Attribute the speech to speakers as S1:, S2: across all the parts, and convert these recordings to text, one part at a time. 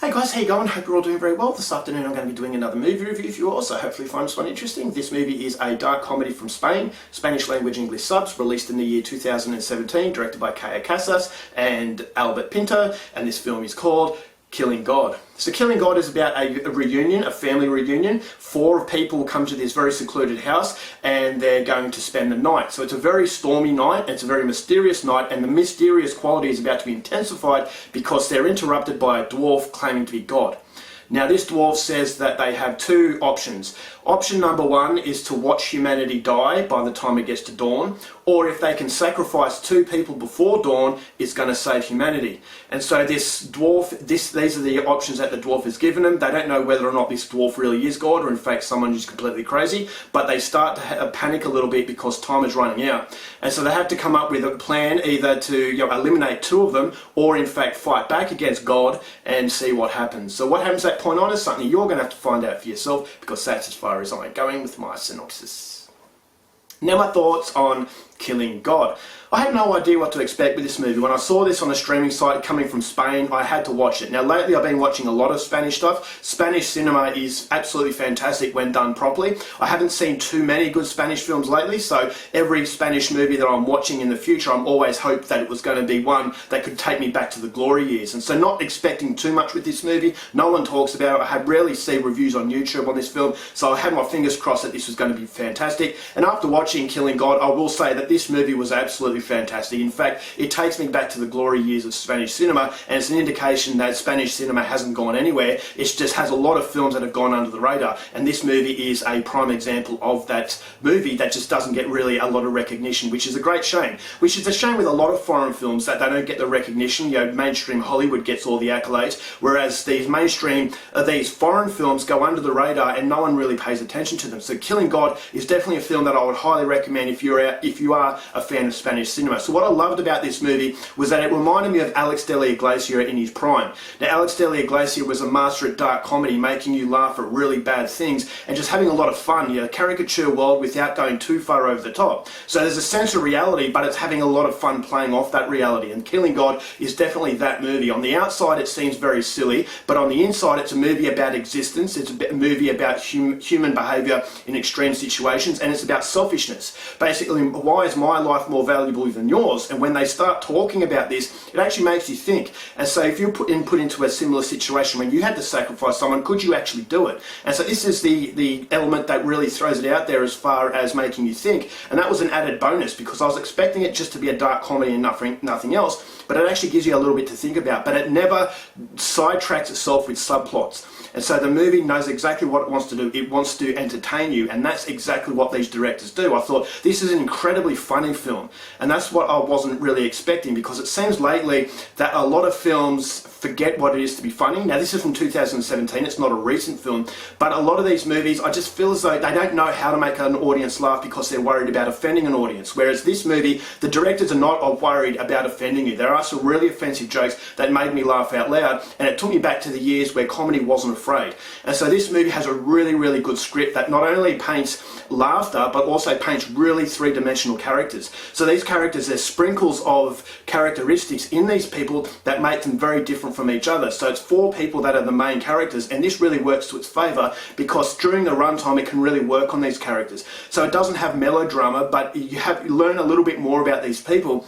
S1: Hey guys, how you going? Hope you're all doing very well. This afternoon I'm going to be doing another movie review for you all, so hopefully you find this one interesting. This movie is a dark comedy from Spain, Spanish language English subs, released in the year 2017, directed by Kaya Casas and Albert Pinto, and this film is called Killing God. So Killing God is about a reunion, a family reunion. 4 people come to this very secluded house and they're going to spend the night. So it's a very stormy night, it's a very mysterious night, and the mysterious quality is about to be intensified because they're interrupted by a dwarf claiming to be God. Now this dwarf says that they have 2 options. Option number 1 is to watch humanity die by the time it gets to dawn, or if they can sacrifice 2 people before dawn, it's going to save humanity. And so this dwarf, these are the options that the dwarf has given them. They don't know whether or not this dwarf really is God or in fact someone who's completely crazy, but they start to panic a little bit because time is running out. And so they have to come up with a plan either to eliminate 2 of them or in fact fight back against God and see what happens. So what happens at that point on is something you're going to have to find out for yourself, because that's as far as I'm going with my synopsis. Now my thoughts on Killing God. I had no idea what to expect with this movie. When I saw this on a streaming site coming from Spain, I had to watch it. Now lately I've been watching a lot of Spanish stuff. Spanish cinema is absolutely fantastic when done properly. I haven't seen too many good Spanish films lately, so every Spanish movie that I'm watching in the future, I'm always hoped that it was going to be one that could take me back to the glory years. And so not expecting too much with this movie. No one talks about it. I rarely see reviews on YouTube on this film, so I had my fingers crossed that this was going to be fantastic. And after watching Killing God, I will say that this movie was absolutely fantastic. In fact, it takes me back to the glory years of Spanish cinema, and it's an indication that Spanish cinema hasn't gone anywhere. It just has a lot of films that have gone under the radar, and this movie is a prime example of that movie that just doesn't get really a lot of recognition, which is a great shame. Which is a shame with a lot of foreign films, that they don't get the recognition. Mainstream Hollywood gets all the accolades, whereas these foreign films go under the radar and no one really pays attention to them. So Killing God is definitely a film that I would highly recommend if you are a fan of Spanish cinema. So what I loved about this movie was that it reminded me of Alex de la Iglesia in his prime. Now Alex de la Iglesia was a master at dark comedy, making you laugh at really bad things and just having a lot of fun, a caricature world without going too far over the top. So there's a sense of reality, but it's having a lot of fun playing off that reality, and Killing God is definitely that movie. On the outside it seems very silly, but on the inside it's a movie about existence, it's a movie about human behaviour in extreme situations, and it's about selfishness. Basically, why is my life more valuable than yours? And when they start talking about this, it actually makes you think. And so if you're put into a similar situation when you had to sacrifice someone, could you actually do it? And so this is the element that really throws it out there as far as making you think, and that was an added bonus because I was expecting it just to be a dark comedy and nothing else, but it actually gives you a little bit to think about, but it never sidetracks itself with subplots. And so the movie knows exactly what it wants to do. It wants to entertain you, and that's exactly what these directors do. I thought this is an incredibly funny film, and that's what I wasn't really expecting, because it seems lately that a lot of films forget what it is to be funny. Now this is from 2017, it's not a recent film, but a lot of these movies, I just feel as though they don't know how to make an audience laugh because they're worried about offending an audience. Whereas this movie, the directors are not worried about offending you. There are some really offensive jokes that made me laugh out loud, and it took me back to the years where comedy wasn't afraid. And so this movie has a really, really good script that not only paints laughter, but also paints really 3-dimensional characters. So these characters, there's sprinkles of characteristics in these people that make them very different from each other. So it's 4 people that are the main characters, and this really works to its favour because during the runtime it can really work on these characters. So it doesn't have melodrama, but you learn a little bit more about these people,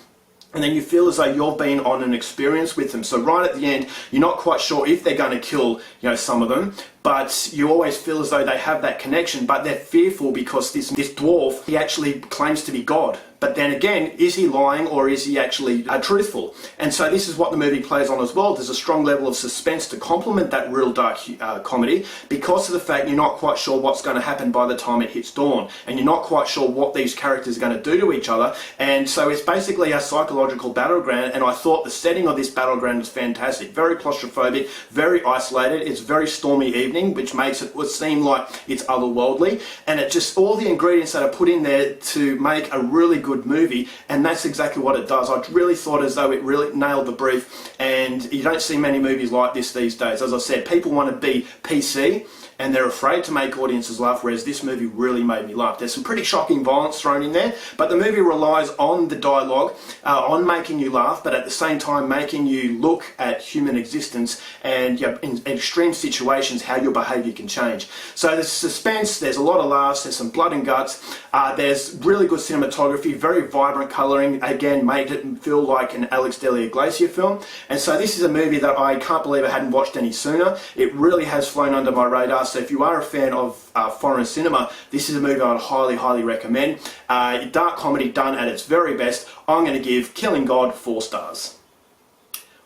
S1: and then you feel as though you've been on an experience with them. So right at the end, you're not quite sure if they're going to kill, some of them, but you always feel as though they have that connection, but they're fearful because this dwarf, he actually claims to be God. But then again, is he lying or is he actually truthful? And so this is what the movie plays on as well. There's a strong level of suspense to complement that real dark comedy, because of the fact you're not quite sure what's going to happen by the time it hits dawn, and you're not quite sure what these characters are going to do to each other. And so it's basically a psychological battleground, and I thought the setting of this battleground was fantastic. Very claustrophobic, very isolated. It's very stormy evening, which makes it seem like it's otherworldly, and it just, all the ingredients that are put in there to make a really good movie, and that's exactly what it does. I really thought as though it really nailed the brief, and you don't see many movies like this these days. As I said, people want to be PC, and they're afraid to make audiences laugh, whereas this movie really made me laugh. There's some pretty shocking violence thrown in there, but the movie relies on the dialogue, on making you laugh, but at the same time making you look at human existence and in extreme situations how your behaviour can change. So there's suspense, there's a lot of laughs, there's some blood and guts, there's really good cinematography, very vibrant colouring, again made it feel like an Alex de la Iglesia film. And so this is a movie that I can't believe I hadn't watched any sooner. It really has flown under my radar, so if you are a fan of foreign cinema, this is a movie I would highly recommend. Dark comedy done at its very best. I'm going to give Killing God 4 stars.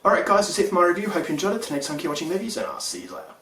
S1: Alright guys, that's it for my review. Hope you enjoyed it. Till next time, keep watching movies, and I'll see you later.